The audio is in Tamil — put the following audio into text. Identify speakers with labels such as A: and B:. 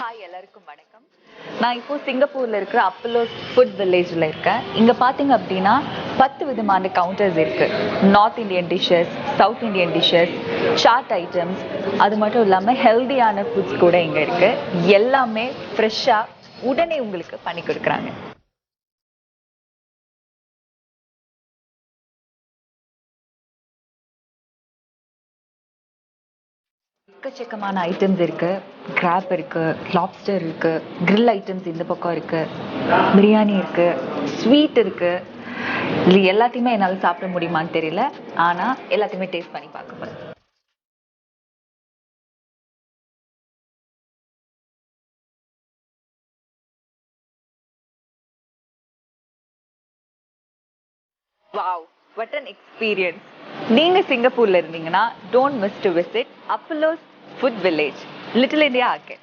A: ஹாய் எல்லாருக்கும் வணக்கம். நான் இப்போ சிங்கப்பூர்ல இருக்கிற அப்பல்லோ ஃபுட் வில்லேஜ்ல இருக்கேன். இங்க பாத்தீங்க அப்படின்னா 10 விதமான கவுண்டர்ஸ் இருக்கு. North Indian dishes, south Indian dishes, chaat items, அது மட்டும் இல்லாம ஹெல்தியான ஃபுட்ஸ் கூட இங்க இருக்கு. எல்லாமே ஃப்ரெஷ்ஷா உடனே உங்களுக்கு பண்ணி கொடுக்குறாங்க. எக்கச்சக்கமான ஐட்டம்ஸ் இருக்கு. கிராப் இருக்கு, லாப்ஸ்டர் இருக்கு, கிரில் ஐட்டம்ஸ் இந்த பக்கம் இருக்கு, பிரியாணி இருக்கு, ஸ்வீட் இருக்கு. இது எல்லாத்தையுமே என்னால் சாப்பிட முடியுமான்னு தெரியல, ஆனா எல்லாத்தையுமே டேஸ்ட் பண்ணி பார்க்க போறேன். Wow, what an experience. நீங்க சிங்கப்பூர்ல இருந்தீங்கன்னா don't miss to visit Apollo's food village, little India arcade.